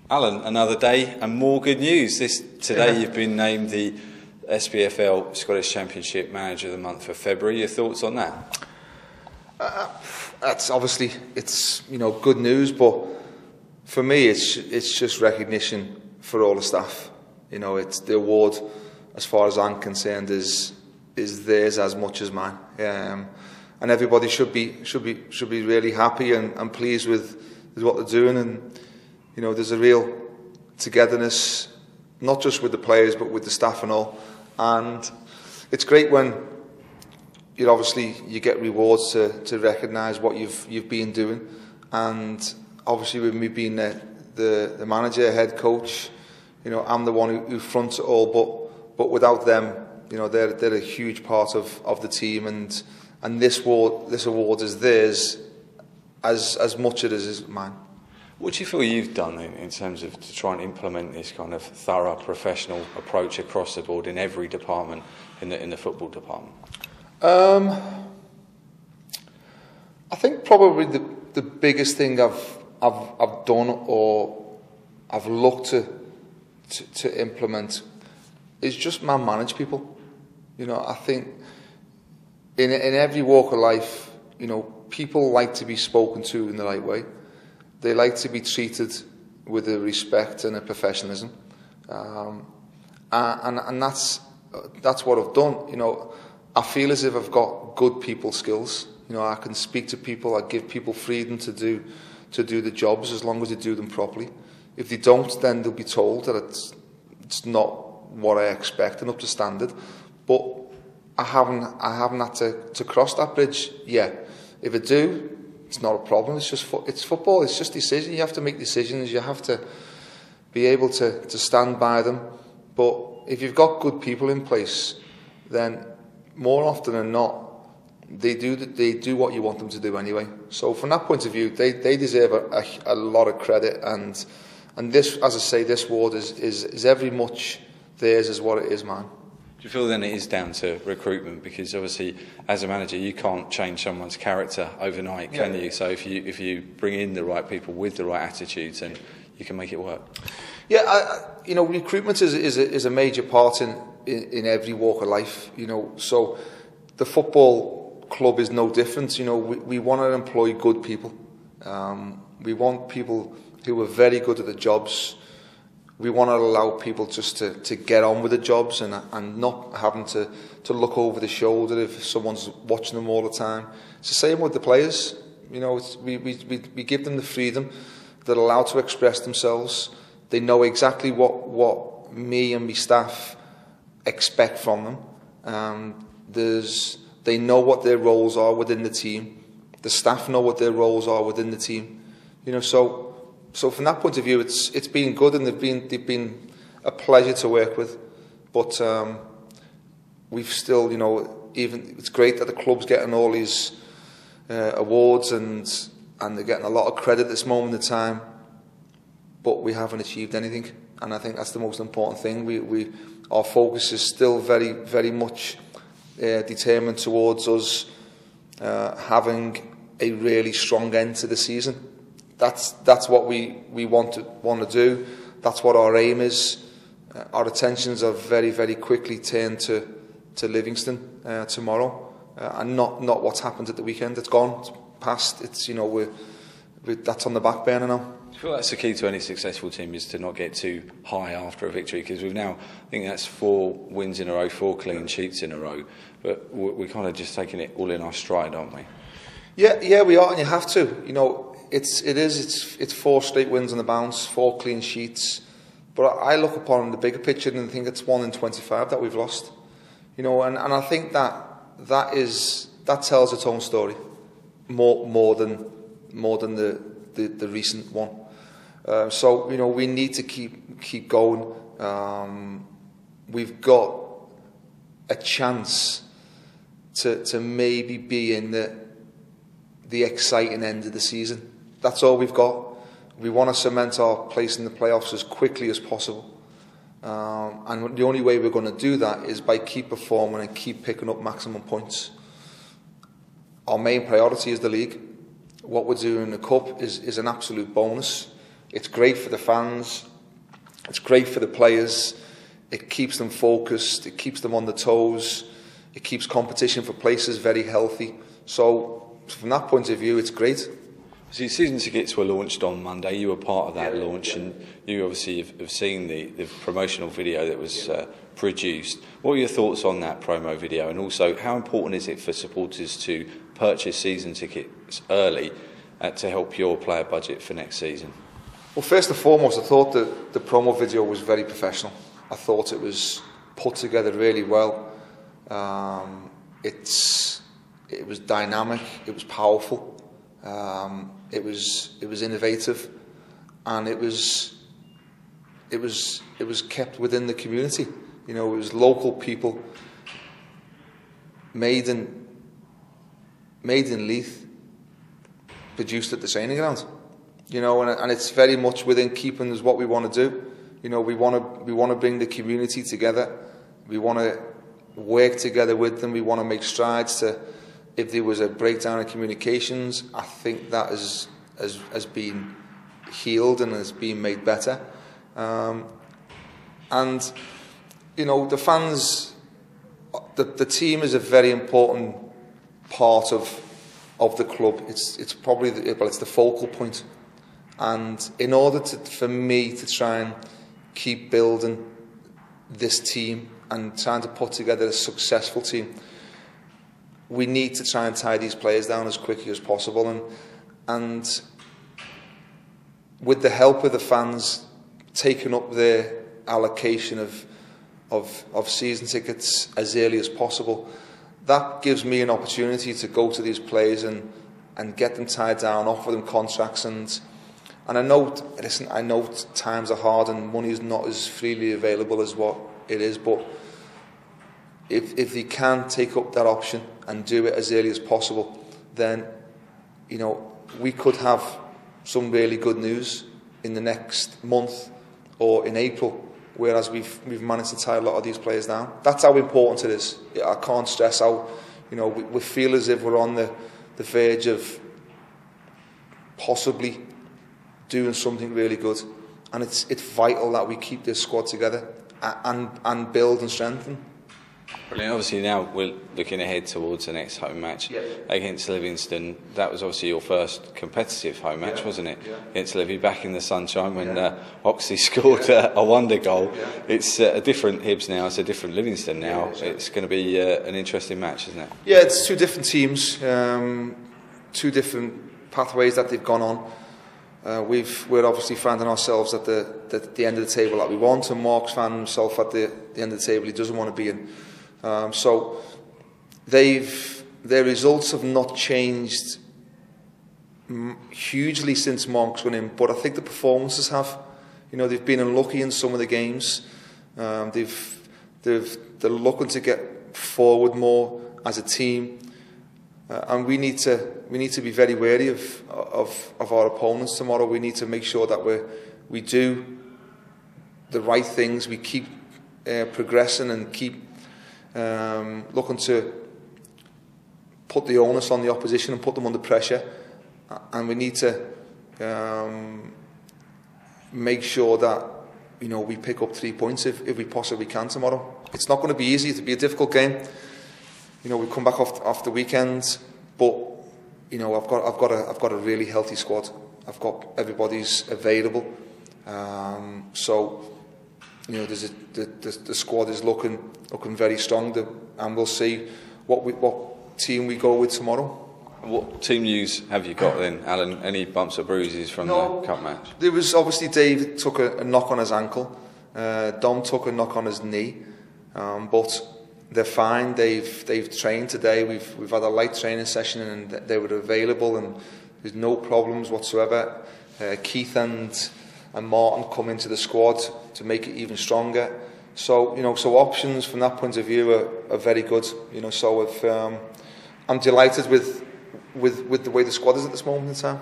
Alan, another day and more good news. Today you've been named the SPFL Scottish Championship Manager of the Month for February. Your thoughts on that? That's obviously good news, but for me it's just recognition for all the staff. It's the award, as far as I'm concerned, is theirs as much as mine, and everybody should be really happy and pleased with what they're doing. And there's a real togetherness, not just with the players but with the staff and all. And it's great when you get rewards to recognise what you've been doing. And obviously with me being the manager, head coach, I'm the one who fronts it all. But without them, they're a huge part of the team. And this award is theirs as much as it is mine. What do you feel you've done in terms of to try and implement this kind of thorough professional approach across the board in every department in the football department? I think probably the biggest thing I've done or I've looked to implement is just manage people. I think in every walk of life, people like to be spoken to in the right way. They like to be treated with a respect and a professionalism, and that's what I've done. I feel as if I've got good people skills. I can speak to people. I give people freedom to do the jobs as long as they do them properly. If they don't, then they'll be told that it's not what I expect and up to standard. But I haven't had to cross that bridge yet. If I do, it's not a problem. It's football. It's just decisions. You have to make decisions. You have to be able to stand by them. But if you've got good people in place, then more often than not, they do what you want them to do anyway. So from that point of view, they deserve a lot of credit. And this, as I say, this award is every much theirs as what it is mine. Do you feel then it is down to recruitment? Because obviously, as a manager, you can't change someone's character overnight, can you? So if you bring in the right people with the right attitudes, then you can make it work. Yeah, recruitment is a major part in every walk of life. So the football club is no different. We want to employ good people. We want people who are very good at the jobs. We want to allow people just to get on with the jobs and not having to look over the shoulder if someone's watching them all the time. It's the same with the players. We give them the freedom. They're allowed to express themselves. They know exactly what me and my staff expect from them. They know what their roles are within the team. The staff know what their roles are within the team. So from that point of view, it's been good, and they've been a pleasure to work with. But we've still, even it's great that the club's getting all these awards and they're getting a lot of credit at this moment in time. But we haven't achieved anything, and I think that's the most important thing. Our focus is still very, very much determined towards us having a really strong end to the season. That's what we want to do. That's what our aim is. Our attentions are very, very quickly turned to Livingston tomorrow, and not what's happened at the weekend. It's gone, it's past. It's that's on the back burner now. I feel that's the key to any successful team, is to not get too high after a victory, because we've now, I think that's 4 wins in a row, 4 clean sheets in a row, but we're kind of just taking it all in our stride, aren't we? Yeah, we are, and you have to. It's 4 straight wins on the bounce, 4 clean sheets. But I look upon the bigger picture and think it's 1 in 25 that we've lost. And I think that tells its own story more than the recent one. So we need to keep going. We've got a chance to maybe be in the exciting end of the season. That's all we've got. We want to cement our place in the playoffs as quickly as possible. And the only way we're going to do that is by keep performing and keep picking up maximum points. Our main priority is the league. What we're doing in the Cup is an absolute bonus. It's great for the fans. It's great for the players. It keeps them focused. It keeps them on the toes. It keeps competition for places very healthy. So from that point of view, it's great. So season tickets were launched on Monday. You were part of that launch, and you obviously have seen the promotional video that was produced. What are your thoughts on that promo video, and also how important is it for supporters to purchase season tickets early to help your player budget for next season? Well, first and foremost, I thought that the promo video was very professional. I thought it was put together really well. It was dynamic. It was powerful. It was innovative, and it was kept within the community. You know, it was local people, made in Leith, produced at the training ground. You know, and it's very much within keeping with what we want to do. You know, we want to bring the community together. We want to work together with them. We want to make strides to. If there was a breakdown in communications, I think that has been healed and has been made better. And you know, the fans, the team is a very important part of the club. It's probably it's the focal point. And in order for me to try and keep building this team and trying to put together a successful team, we need to try and tie these players down as quickly as possible, and with the help of the fans taking up their allocation of season tickets as early as possible, that gives me an opportunity to go to these players and get them tied down, offer them contracts, and I know, listen, I know times are hard and money is not as freely available as what it is, but if they can take up that option and do it as early as possible, then, you know, we could have some really good news in the next month or in April, whereas we've managed to tie a lot of these players down. That's how important it is. I can't stress how, you know, we feel as if we're on the verge of possibly doing something really good, and it's vital that we keep this squad together and build and strengthen. Brilliant. Obviously now we're looking ahead towards the next home match against Livingston. That was obviously your first competitive home match, wasn't it? Against Livy, back in the sunshine when Oxley scored a wonder goal. It's a different Hibs now, it's a different Livingston now. It's going to be an interesting match, isn't it? Yeah, it's two different teams, two different pathways that they've gone on. We're obviously finding ourselves at the end of the table that we want, and Mark's finding himself at the end of the table he doesn't want to be in. So their results have not changed hugely since Mark's went in, but I think the performances have. You know, they've been unlucky in some of the games. They're looking to get forward more as a team, and we need to be very wary of our opponents tomorrow. We need to make sure that we do the right things. We keep progressing and keep looking to put the onus on the opposition and put them under pressure, and we need to make sure that, you know, we pick up 3 points if we possibly can tomorrow. It's not going to be easy. It'll be a difficult game. You know, we come back off the weekend, but you know, I've got a really healthy squad. I've got everybody's available, so you know, the squad is looking very strong, and we'll see what team we go with tomorrow. What team news have you got then, Alan? Any bumps or bruises from the cup match? There was obviously Dave took a knock on his ankle. Dom took a knock on his knee, but they're fine. They've trained today. We've had a light training session, and they were available, and there's no problems whatsoever. Keith and Martin come into the squad to make it even stronger. So, you know, so options from that point of view are very good. You know, so I'm delighted with the way the squad is at this moment in time.